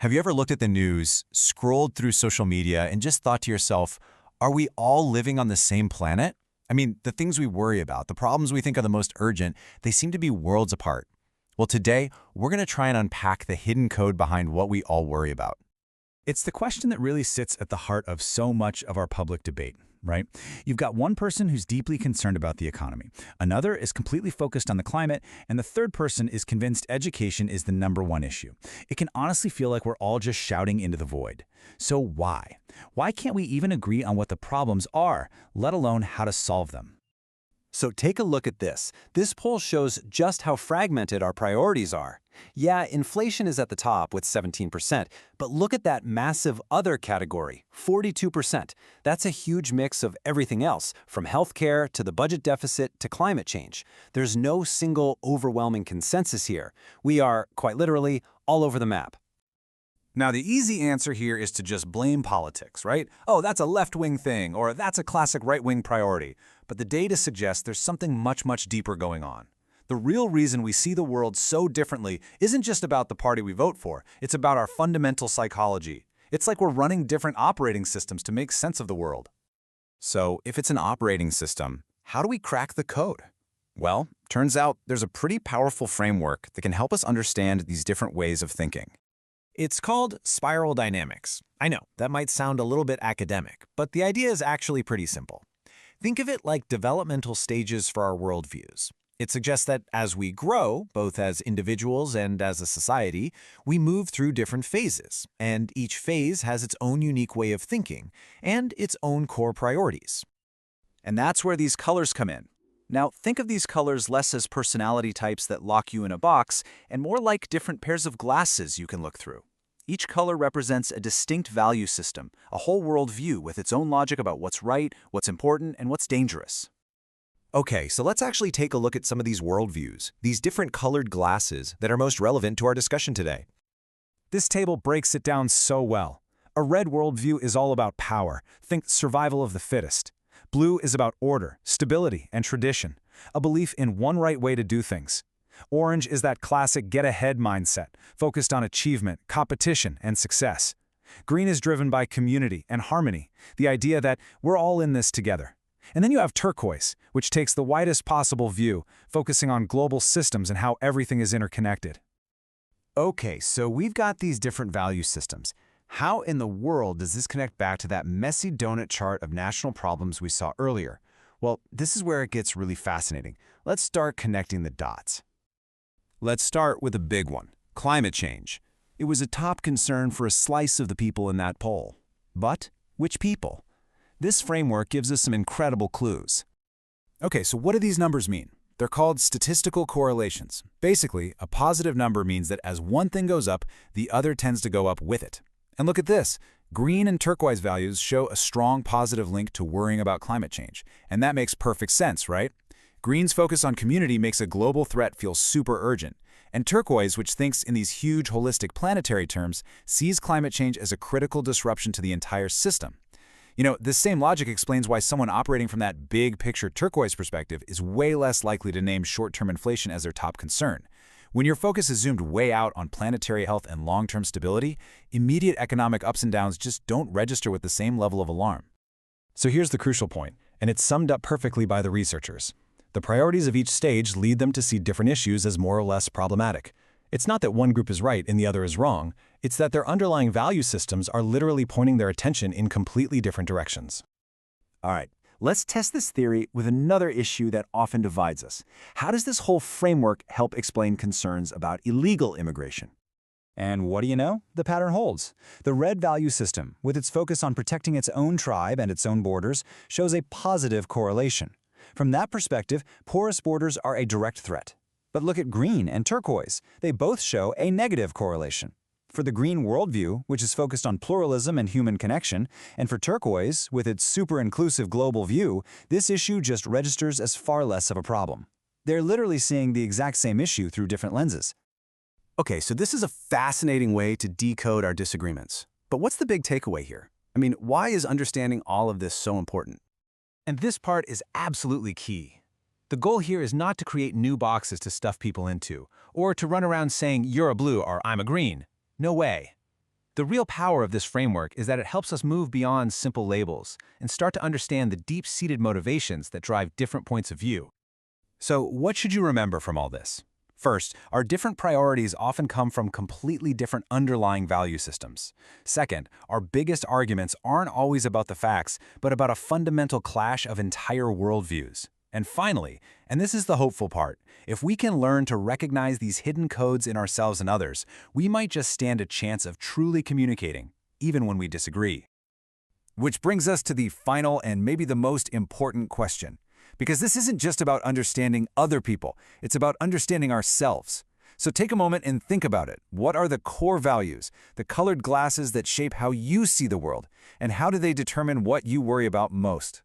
Have you ever looked at the news, scrolled through social media, and just thought to yourself, are we all living on the same planet? I mean, the things we worry about, the problems we think are the most urgent, they seem to be worlds apart. Well, today, we're going to try and unpack the hidden code behind what we all worry about. It's the question that really sits at the heart of so much of our public debate, right? You've got one person who's deeply concerned about the economy, another is completely focused on the climate, and the third person is convinced education is the #1 issue. It can honestly feel like we're all just shouting into the void. So why? Why can't we even agree on what the problems are, let alone how to solve them? So take a look at this. This poll shows just how fragmented our priorities are. Yeah, inflation is at the top with 17%, but look at that massive other category, 42%. That's a huge mix of everything else, from healthcare to the budget deficit to climate change. There's no single overwhelming consensus here. We are, quite literally, all over the map. Now, the easy answer here is to just blame politics, right? Oh, that's a left-wing thing, or that's a classic right-wing priority. But the data suggests there's something much deeper going on. The real reason we see the world so differently isn't just about the party we vote for, it's about our fundamental psychology. It's like we're running different operating systems to make sense of the world. So, if it's an operating system, how do we crack the code? Well, turns out there's a pretty powerful framework that can help us understand these different ways of thinking. It's called spiral dynamics. I know, that might sound a little bit academic, but the idea is actually pretty simple. Think of it like developmental stages for our worldviews. It suggests that as we grow, both as individuals and as a society, we move through different phases, and each phase has its own unique way of thinking and its own core priorities. And that's where these colors come in. Now, think of these colors less as personality types that lock you in a box and more like different pairs of glasses you can look through. Each color represents a distinct value system, a whole worldview with its own logic about what's right, what's important, and what's dangerous. Okay, so let's actually take a look at some of these worldviews, these different colored glasses that are most relevant to our discussion today. This table breaks it down so well. A red worldview is all about power. Think survival of the fittest. Blue is about order, stability, and tradition, a belief in one right way to do things. Orange is that classic get-ahead mindset, focused on achievement, competition, and success. Green is driven by community and harmony, the idea that we're all in this together. And then you have turquoise, which takes the widest possible view, focusing on global systems and how everything is interconnected. Okay, so we've got these different value systems. How in the world does this connect back to that messy donut chart of national problems we saw earlier? Well, this is where it gets really fascinating. Let's start connecting the dots. Let's start with a big one, climate change. It was a top concern for a slice of the people in that poll. But which people? This framework gives us some incredible clues. Okay, so what do these numbers mean? They're called statistical correlations. Basically, a positive number means that as one thing goes up, the other tends to go up with it. And look at this. Green and turquoise values show a strong positive link to worrying about climate change. And that makes perfect sense, right? Green's focus on community makes a global threat feel super urgent. And turquoise, which thinks in these huge holistic planetary terms, sees climate change as a critical disruption to the entire system. You know, this same logic explains why someone operating from that big picture turquoise perspective is way less likely to name short-term inflation as their top concern. When your focus is zoomed way out on planetary health and long-term stability, immediate economic ups and downs just don't register with the same level of alarm. So here's the crucial point, and it's summed up perfectly by the researchers. The priorities of each stage lead them to see different issues as more or less problematic. It's not that one group is right and the other is wrong, it's that their underlying value systems are literally pointing their attention in completely different directions. All right, let's test this theory with another issue that often divides us. How does this whole framework help explain concerns about illegal immigration? And what do you know? The pattern holds. The red value system, with its focus on protecting its own tribe and its own borders, shows a positive correlation. From that perspective, porous borders are a direct threat. But look at green and turquoise. They both show a negative correlation. For the green worldview, which is focused on pluralism and human connection, and for turquoise, with its super-inclusive global view, this issue just registers as far less of a problem. They're literally seeing the exact same issue through different lenses. Okay, so this is a fascinating way to decode our disagreements. But what's the big takeaway here? I mean, why is understanding all of this so important? And this part is absolutely key. The goal here is not to create new boxes to stuff people into, or to run around saying you're a blue or I'm a green. No way. The real power of this framework is that it helps us move beyond simple labels and start to understand the deep-seated motivations that drive different points of view. So, what should you remember from all this? First, our different priorities often come from completely different underlying value systems. Second, our biggest arguments aren't always about the facts, but about a fundamental clash of entire worldviews. And finally, and this is the hopeful part, if we can learn to recognize these hidden codes in ourselves and others, we might just stand a chance of truly communicating, even when we disagree. Which brings us to the final and maybe the most important question. Because this isn't just about understanding other people, it's about understanding ourselves. So take a moment and think about it. What are the core values, the colored glasses that shape how you see the world, and how do they determine what you worry about most?